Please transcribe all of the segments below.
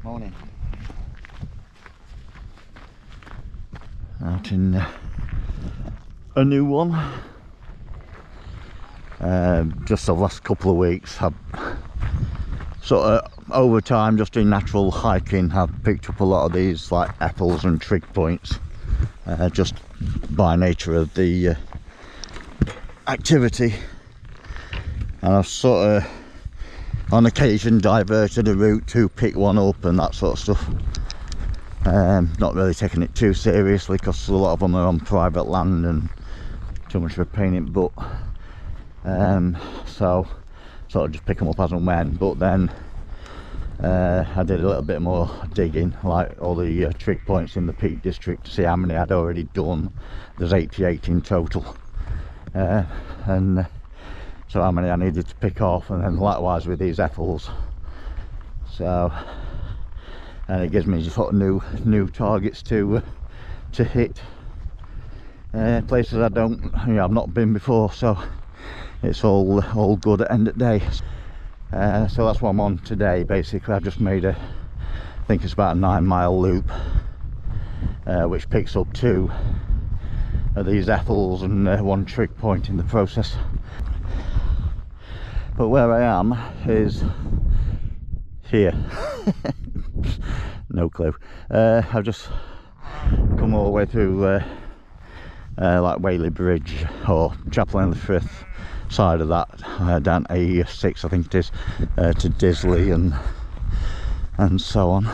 Morning. Out in a new one. Just the last couple of weeks, I've sort of over time, just doing natural hiking, I've picked up a lot of these like Ethels and Trig points, just by nature of the activity. And I've sort of on occasion diverted a route to pick one up and that sort of stuff. Not really taking it too seriously because a lot of them are on private land and too much of a pain in the butt. So sort of just pick them up as and when. But then I did a little bit more digging, like all the Trig points in the Peak District, to see how many I'd already done. There's 88 in total, and so how many I needed to pick off, and then likewise with these Ethels. So, and it gives me sort of new targets to hit, places I don't, I've not been before. So it's all good at the end of the day. So that's what I'm on today. Basically, I've just made I think it's about a 9-mile loop, which picks up 2 of these Ethels and 1 Trig point in the process. But where I am is here. No clue. I've just come all the way through like Whaley Bridge or Chapel in the Frith side of that, down A6 I think it is, to Disley and so on.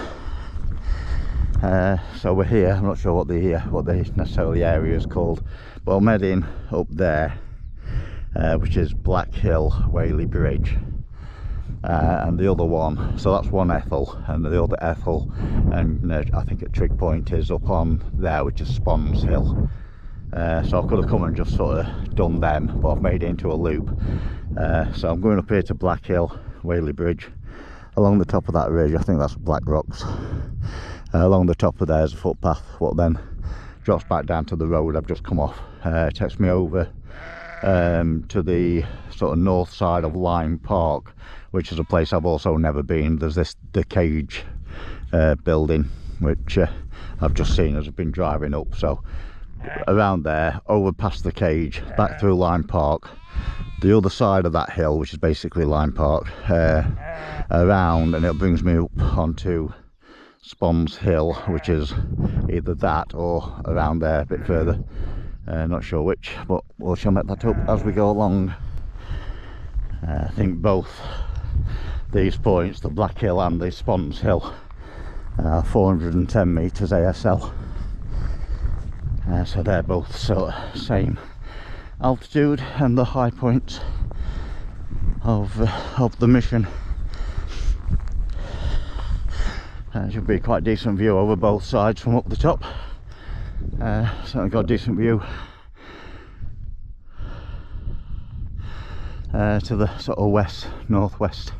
So we're here. I'm not sure what the necessarily area is called, but I'm heading up there, which is Black Hill Whaley Bridge, and the other one, so that's one Ethel, and the other Ethel, and I think a Trig point is up on there, which is Sponds Hill. So I could have come and just sort of done them, but I've made it into a loop. So I'm going up here to Black Hill Whaley Bridge. Along the top of that ridge, I think that's Black Rocks, along the top of there is a footpath, what then drops back down to the road I've just come off. Takes me over to the sort of north side of Lyme Park, which is a place I've also never been. There's the cage building, which I've just seen as I've been driving up. So around there, over past the cage, back through Lyme Park, the other side of that hill, which is basically Lyme Park, around, and it brings me up onto Sponds Hill, which is either that or around there a bit further. Not sure which, but we shall make that up as we go along. I think both these points, the Black Hill and the Sponds Hill, 410 metres ASL. So they're both sort of same altitude and the high point of the mission. Should be quite a decent view over both sides from up the top. Certainly got a decent view to the sort of northwest.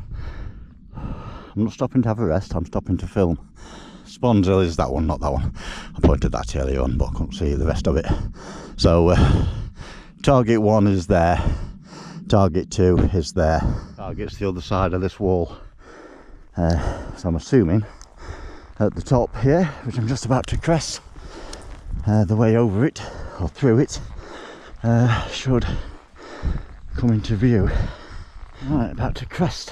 I'm not stopping to have a rest, I'm stopping to film. Sponds Hill is that one, not that one. I pointed that earlier on, but I couldn't see the rest of it. So target 1 is there, target 2 is there, target's the other side of this wall. So I'm assuming at the top here, which I'm just about to crest, the way over it or through it should come into view. Right, about to crest.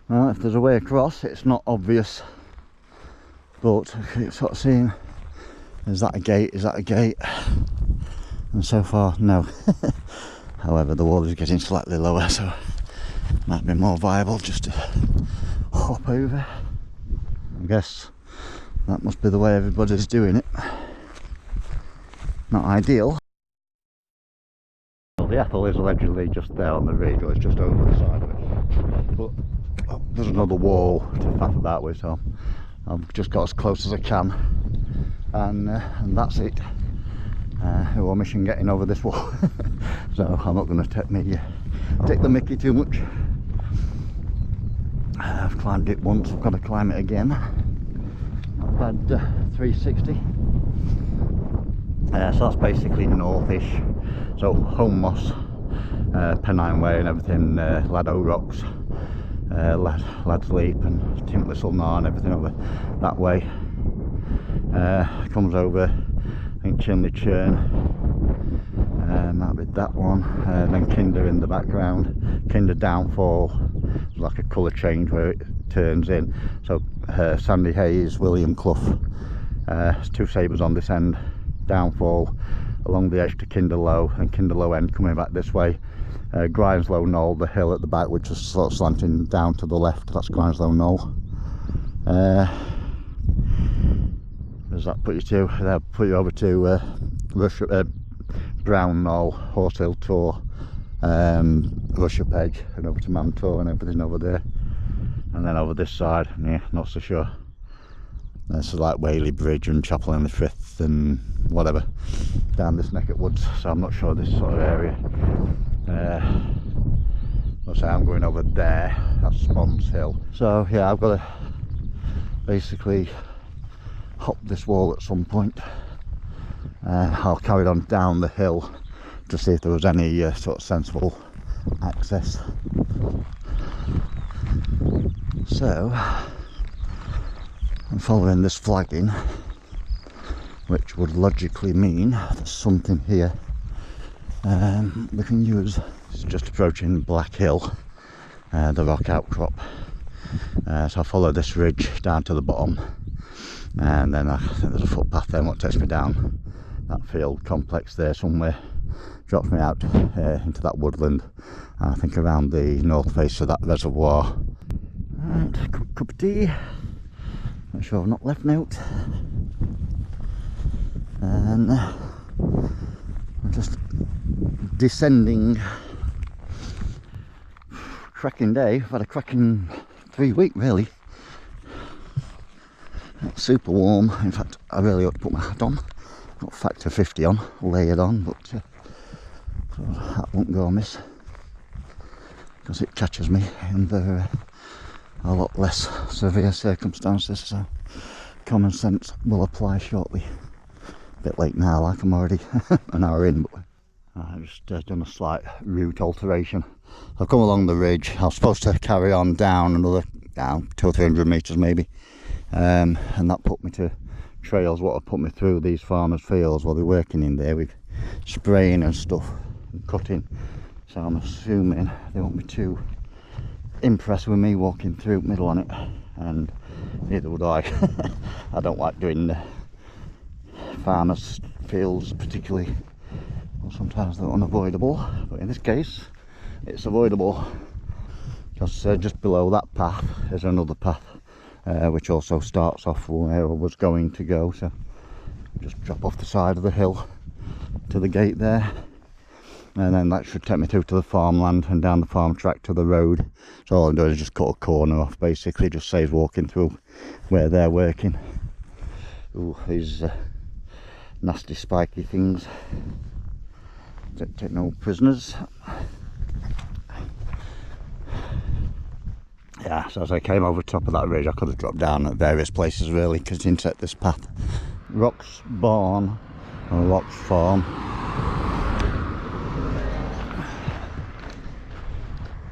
Well, if there's a way across, it's not obvious, but I keep sort of seeing, is that a gate, is that a gate? And so far, no. However, the wall is getting slightly lower, so it might be more viable just to hop over. I guess that must be the way everybody's doing it. Not ideal. Well, the Ethel is allegedly just there on the ridge, or it's just over the side of it. But there's another wall to faff about with, so I've just got as close as I can, and that's it. No mission getting over this wall. So I'm not going to take the mickey too much. I've climbed it once, I've got to climb it again. I've had 360. So that's basically northish. So Home Moss, Pennine Way and everything, Lado Rocks, Lad's Leap and Timplistle and everything over that way. Comes over, I think, Chinley Churn, might be that one, then Kinder in the background. Kinder Downfall, like a colour change where it turns in. So Sandy Hayes, William Clough, two sabres on this end, Downfall along the edge to Kinder Low, and Kinder Low end coming back this way. Grimeslow Knoll, the hill at the back, which is sort of slanting down to the left, that's Grimeslow Knoll. Does that put you to? That'll put you over to Brown Knoll, Horse Hill Tor, Rushup Edge, and over to Mantor and everything over there. And then over this side, yeah, not so sure. This is like Whaley Bridge and Chapel in the Frith and whatever down this neck of woods, so I'm not sure this sort of area. I'll say I'm going over there, that's Sponds Hill. So yeah, I've got to basically hop this wall at some point. I'll carry on down the hill to see if there was any sort of sensible access. So I'm following this flagging, which would logically mean there's something here we can use. It's just approaching Black Hill, the rock outcrop. So I follow this ridge down to the bottom, and then I think there's a footpath there what takes me down that field complex there somewhere, drops me out into that woodland, and I think around the north face of that reservoir. Right, cup of tea. Make sure I've not left note. And I'm just descending. Cracking day. I've had a cracking 3 week really. It's super warm. In fact, I really ought to put my hat on. Got factor 50 on, layered on, but that won't go amiss because it catches me under a lot less severe circumstances, so common sense will apply shortly. A bit late now, like I'm already an hour in, but I've just done a slight route alteration. I've come along the ridge. I was supposed to carry on down another 200 or 300 metres maybe, and that put me to trails what have put me through these farmers' fields while they're working in there with spraying and stuff and cutting. So I'm assuming they won't be too impressed with me walking through middle on it, and neither would I. I don't like doing the farmers' fields particularly. Well, sometimes they're unavoidable, but in this case it's avoidable because just below that path is another path which also starts off where I was going to go, so just drop off the side of the hill to the gate there, and then that should take me through to the farmland and down the farm track to the road. So all I'm doing is just cut a corner off, basically just saves walking through where they're working. Ooh, these nasty spiky things. Don't take no prisoners. Yeah, so as I came over top of that ridge, I could have dropped down at various places really, because it intersect this path. Rock's Barn or Rock's Farm.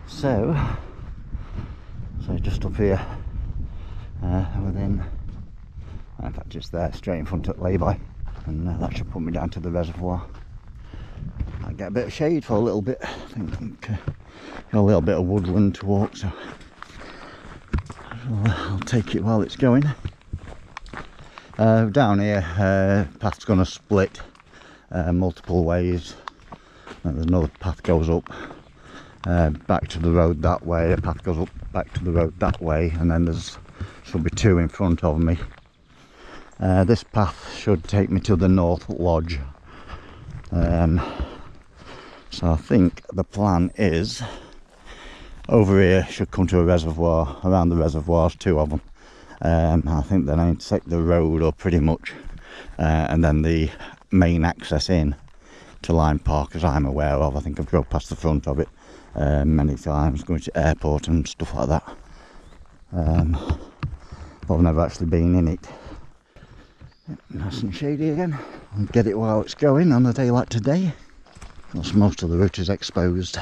So just up here, within, in fact just there, straight in front of lay-by, and that should put me down to the reservoir. Might get a bit of shade for a little bit. I think got a little bit of woodland to walk, so I'll take it while it's going. Down here, path's going to split multiple ways. And there's another path goes up back to the road that way. A path goes up back to the road that way, and then there's should be two in front of me. This path should take me to the North Lodge. So I think the plan is over here should come to a reservoir. Around the reservoirs, two of them. I think then I intersect the road up pretty much, and then the main access in to Lyme Park, as I'm aware of. I think I've drove past the front of it many times, going to airport and stuff like that. But I've never actually been in it. Nice and shady again. I'll get it while it's going on a day like today. Because most of the route is exposed.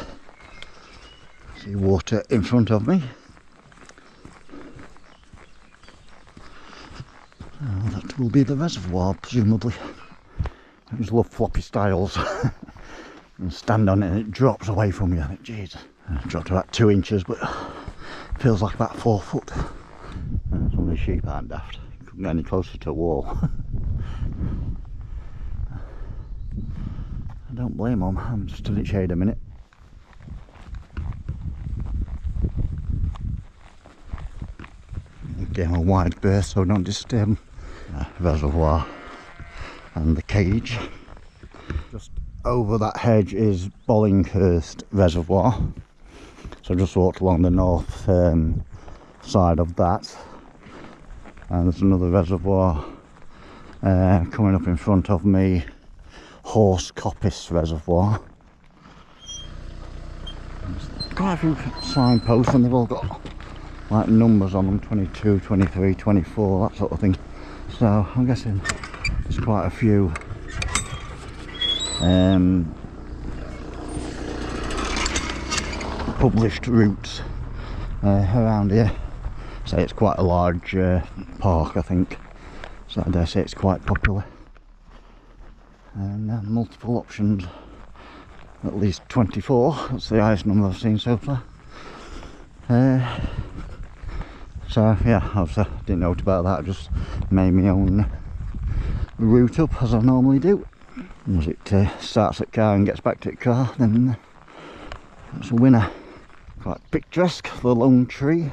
See water in front of me. That will be the reservoir, presumably. I just love floppy styles. And stand on it and it drops away from you. I think, jeez. It dropped about 2 inches, but feels like about 4 foot. Some of the sheep aren't daft. Couldn't get any closer to a wall. I don't blame them. I'm just in its shade a minute. Give them a wide berth so don't disturb them. Reservoir and the cage. Just over that hedge is Bollinghurst Reservoir. So I just walked along the north side of that. And there's another reservoir coming up in front of me. Horse Coppice Reservoir. There's quite a few signposts and they've all got like numbers on them, 22, 23, 24, that sort of thing. So I'm guessing there's quite a few published routes around here. So it's quite a large park, I think. So I dare say it's quite popular. And multiple options, at least 24. That's the highest number I've seen so far. So yeah, obviously I didn't note about that. I just made my own route up as I normally do. Once it starts at car and gets back to the car, then that's a winner. Quite picturesque, the lone tree.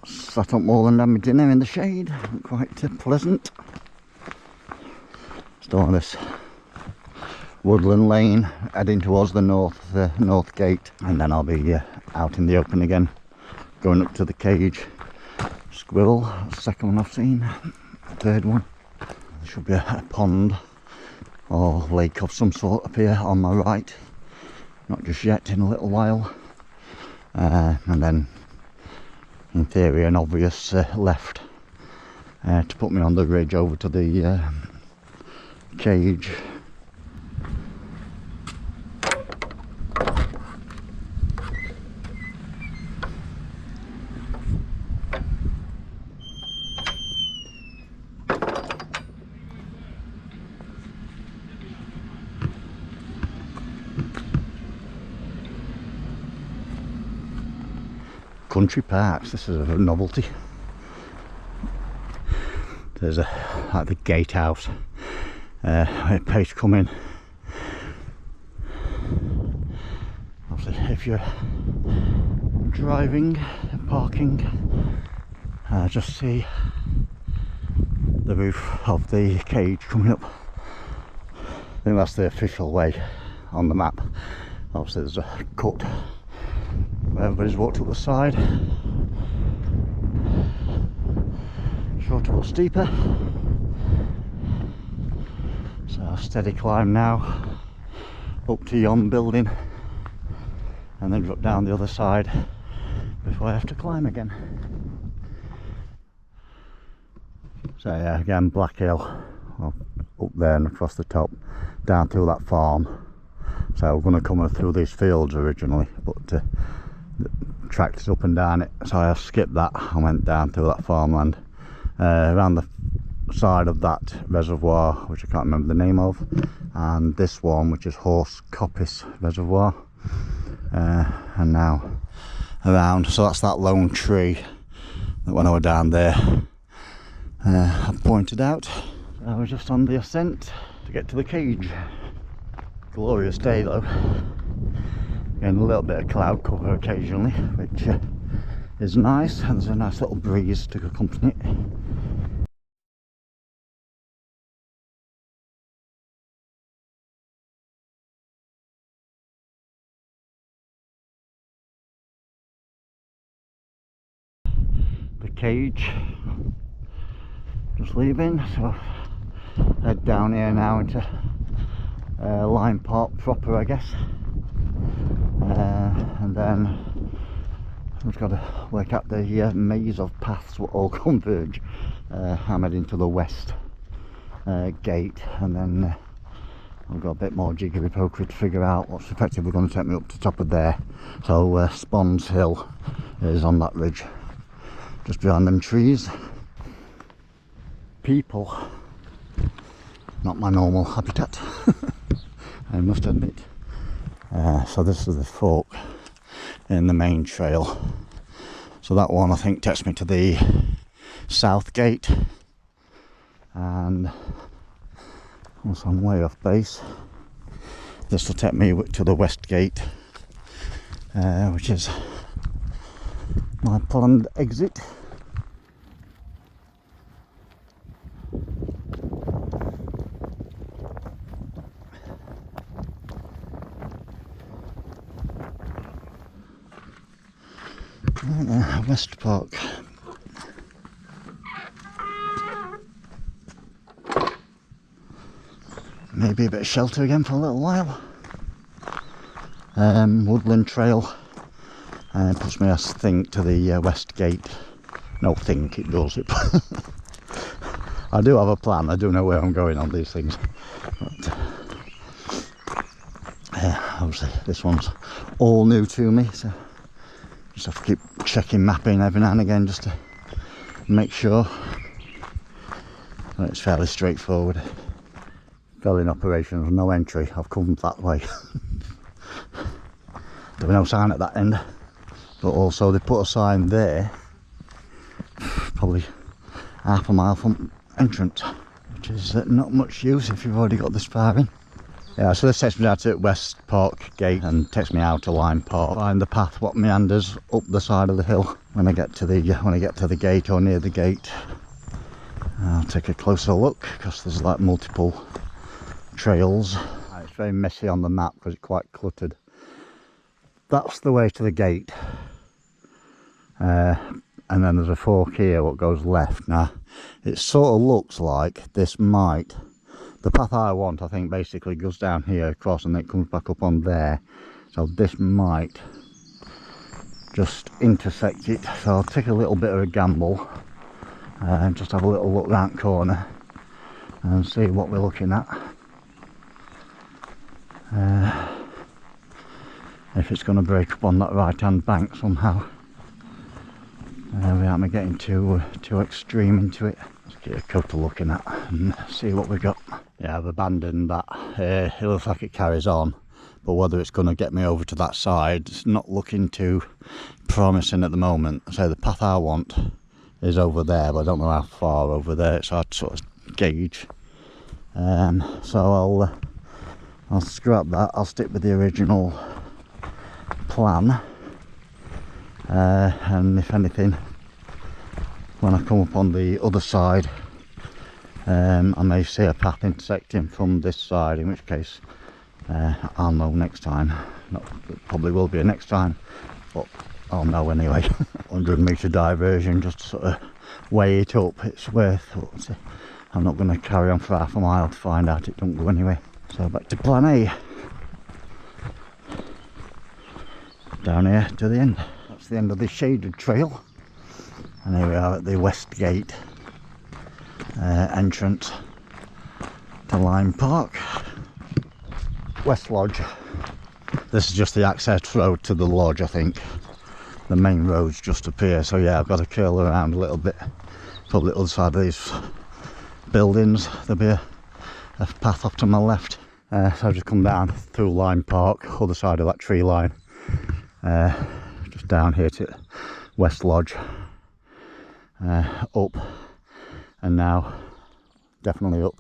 Sat up more than had my dinner in the shade, quite pleasant. Still on this woodland lane, heading towards the north gate, and then I'll be out in the open again, going up to the cage. Squirrel, second one I've seen, third one. There should be a pond or lake of some sort up here on my right. Not just yet, in a little while. And then, in theory, an obvious left to put me on the ridge over to the cage. Country parks, this is a novelty. There's like the gatehouse where it pays to come in. Obviously if you're driving and parking, just see the roof of the cage coming up. I think that's the official way on the map. Obviously there's a cut where everybody's walked up the side. Shorter but steeper. So steady climb now up to yon building and then drop down the other side before I have to climb again. So yeah, again Black Hill, up there and across the top down through that farm. So we're going to come through these fields originally, but the track is up and down it, so I skipped that and went down through that farmland around the side of that reservoir, which I can't remember the name of, and this one, which is Horse Coppice Reservoir, and now around. So that's that lone tree that when I was down there I pointed out. I was just on the ascent to get to the cage. Glorious day though. Getting a little bit of cloud cover occasionally, which is nice, and there's a nice little breeze to accompany it. The cage, just leaving, so head down here now into Lyme Park proper, I guess. And then I've got to work out the maze of paths will all converge. I'm heading to the west gate, and then I've got a bit more jiggery pokery to figure out what's effectively going to take me up to the top of there. So Sponds Hill is on that ridge, just behind them trees. People, not my normal habitat, I must admit. So this is the fork in the main trail. So that one I think takes me to the south gate, and once I'm way off base, this will take me to the west gate, which is my planned exit. West Park. Maybe a bit of shelter again for a little while. Woodland trail puts me, I think, to the west gate. No, think it does it. I do have a plan. I do know where I'm going on these things. But, obviously, this one's all new to me, so just have to keep checking mapping every now and again just to make sure. But it's fairly straightforward. Felling operations, no entry. I've come that way. There was no sign at that end, but also they put a sign there, probably half a mile from entrance, which is not much use if you've already got this far in. Yeah, so this takes me down to West Park Gate and takes me out to Lyme Park. Find the path what meanders up the side of the hill. When I get to the gate or near the gate, I'll take a closer look because there's like multiple trails. It's very messy on the map because it's quite cluttered. That's the way to the gate, and then there's a fork here what goes left. Now it sort of looks like this might, the path I want, I think, basically goes down here across and then it comes back up on there, so this might just intersect it. So I'll take a little bit of a gamble and just have a little look round the corner and see what we're looking at. If it's going to break up on that right hand bank somehow, without me getting too extreme into it. Let's get a couple looking at and see what we got. Yeah, I've abandoned that. It looks like it carries on, but whether it's going to get me over to that side, it's not looking too promising at the moment. So the path I want is over there, but I don't know how far over there. It's hard to sort of gauge. So I'll scrap that. I'll stick with the original plan, and if anything, when I come up on the other side, I may see a path intersecting from this side, in which case I'll know next time. It probably will be a next time, but I'll know anyway. 100 metre diversion, just to sort of weigh it up. It's worth it. I'm not going to carry on for half a mile to find out it don't go anyway. So back to plan A. Down here to the end. That's the end of the shaded trail, and here we are at the west gate entrance to Lyme Park. West Lodge. This is just the access road to the lodge, I think. The main road's just up here, so yeah, I've got to curl around a little bit. Probably the other side of these buildings, there'll be a path off to my left. So I've just come down through Lyme Park, other side of that tree line. Just down here to West Lodge, up, and now definitely up.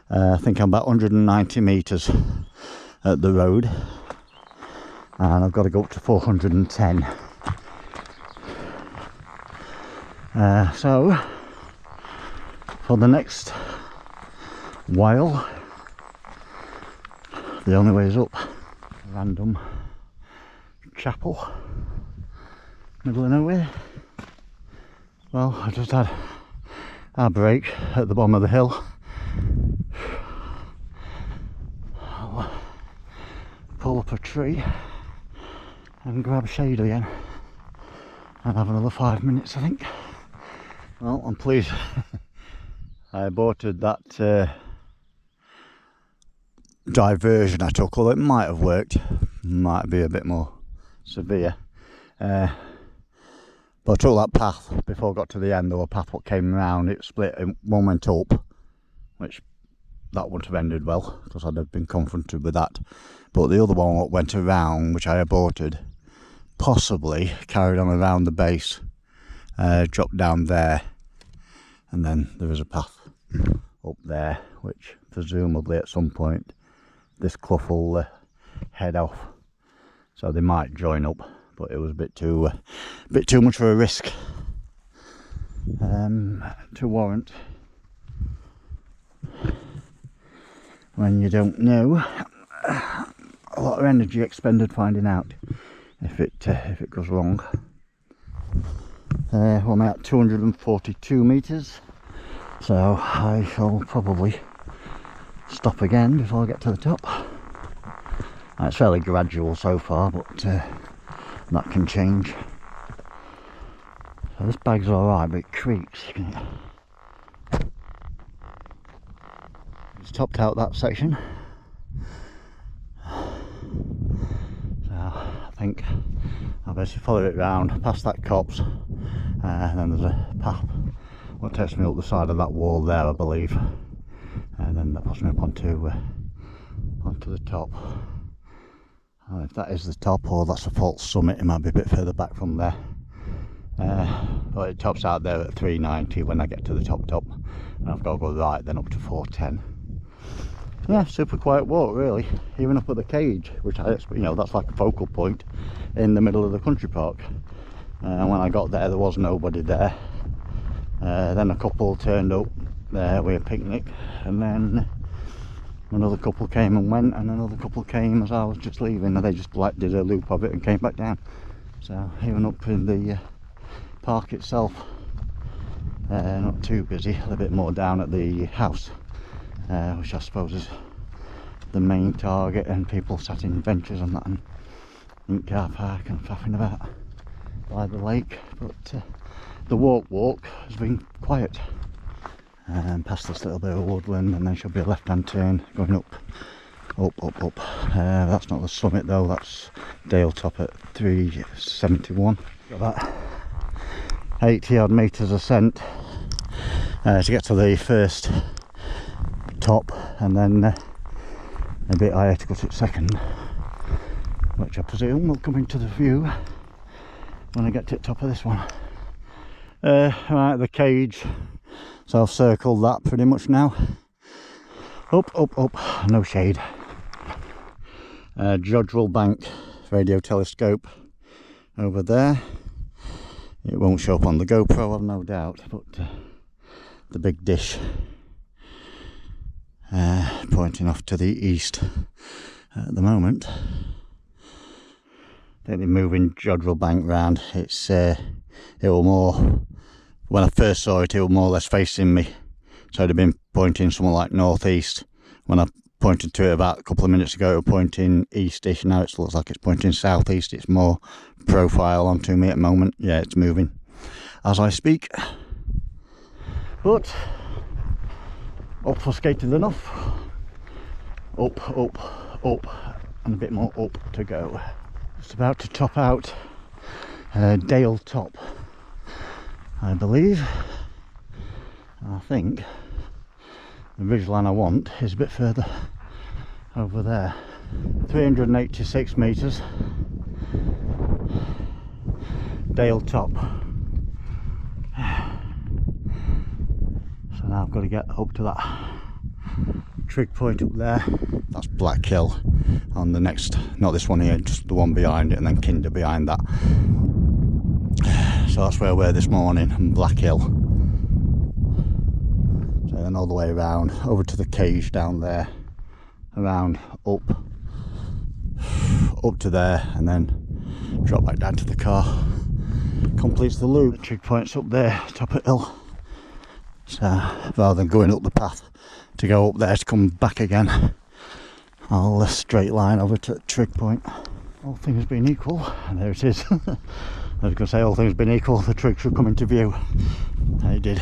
I think I'm about 190 metres at the road, and I've got to go up to 410. So for the next while, the only way is up. Random chapel, middle of nowhere. Well, I just had our break at the bottom of the hill. I'll pull up a tree and grab shade again and have another 5 minutes, I think. Well, I'm pleased I aborted that diversion I took, although it might have worked, might be a bit more severe, But I took that path before I got to the end. There was a path what came round, it split and one went up, which that wouldn't have ended well because I'd have been confronted with that. But the other one went around, which I aborted, possibly carried on around the base, dropped down there, and then there is a path up there, which presumably at some point this clough will head off, so they might join up. But it was a bit too much of a risk to warrant when you don't know. A lot of energy expended finding out if it goes wrong. Well, I'm at 242 meters, so I shall probably stop again before I get to the top. It's fairly gradual so far, but that can change. So this bag's alright, but it creaks. It's topped out that section. So I think I'll basically follow it round past that copse, and then there's a path what takes me up the side of that wall there, I believe, and then that puts me up onto the top. If that is the top or that's a false summit, it might be a bit further back from there. But it tops out there at 390 when I get to the top, and I've got to go right then up to 410. Yeah, super quiet walk really, even up at the cage, which I expect, you know, that's like a focal point in the middle of the country park. And when I got there, there was nobody there. Then a couple turned up there with a picnic, and then another couple came and went, and another couple came as I was just leaving, and they just like did a loop of it and came back down. So even up in the park itself, not too busy. A little bit more down at the house, which I suppose is the main target, and people sat in benches and that, and in car park and faffing about by the lake. But the walk has been quiet. Past this little bit of woodland, and then should be a left hand turn going up. That's not the summit though, that's Dale Top at 371. Got that 80 odd metres ascent to get to the first top, and then a bit higher to go to the second, which I presume will come into the view when I get to the top of this one. Right, the cage. So I've circled that pretty much now. Up, no shade. Jodrell Bank radio telescope over there. It won't show up on the GoPro, I've no doubt, but the big dish pointing off to the east at the moment. Then they're moving Jodrell Bank round. It will more. When I first saw it, it was more or less facing me, so it'd have been pointing somewhere like northeast. When I pointed to it about a couple of minutes ago, it was pointing eastish. Now it looks like it's pointing southeast. It's more profile onto me at the moment. Yeah, it's moving as I speak, but obfuscated enough. Up, and a bit more up to go. Just about to top out Dale Top, I believe. I think the ridgeline I want is a bit further over there. 386 metres, Dale Top. So now I've got to get up to that trig point up there. That's Black Hill on the next, not this one here, just the one behind it, and then Kinder behind that. So that's where we were this morning, on Black Hill. So then all the way around, over to the cage down there, around up to there, and then drop back down to the car. Completes the loop. The trig point's up there, top of the hill. So rather than going up the path to go up there to come back again, I'll straight line over to the trig point. All things being equal, and there it is. I was going to say, all things being equal, the trig should come into view. And it did.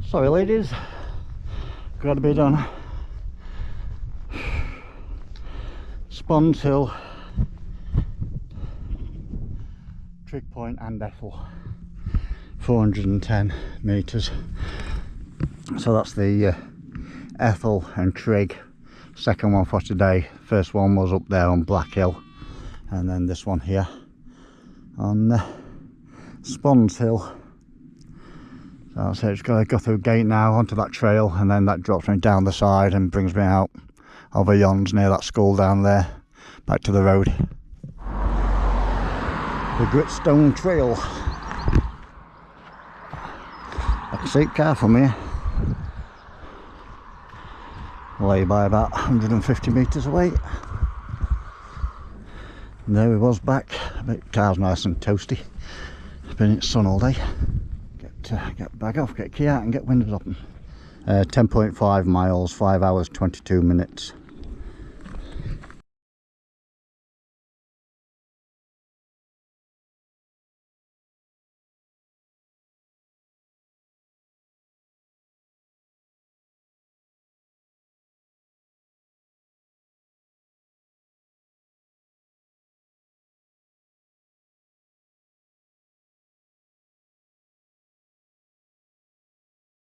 Sorry ladies, got to be done. Sponds Hill, Trig Point and Ethel, 410 metres. So that's the Ethel and Trig, second one for today. First one was up there on Black Hill, and then this one here on Sponds Hill. So I'll say it's got to go through a gate now onto that trail, and then that drops me down the side and brings me out over yonds near that school down there, back to the road. The Gritstone Trail. I can see it car from here. Lay by about 150 metres away. And there he was back. The car's nice and toasty. It's been in the sun all day. Get bag off, get key out and get windows open. 10.5 miles, 5 hours 22 minutes.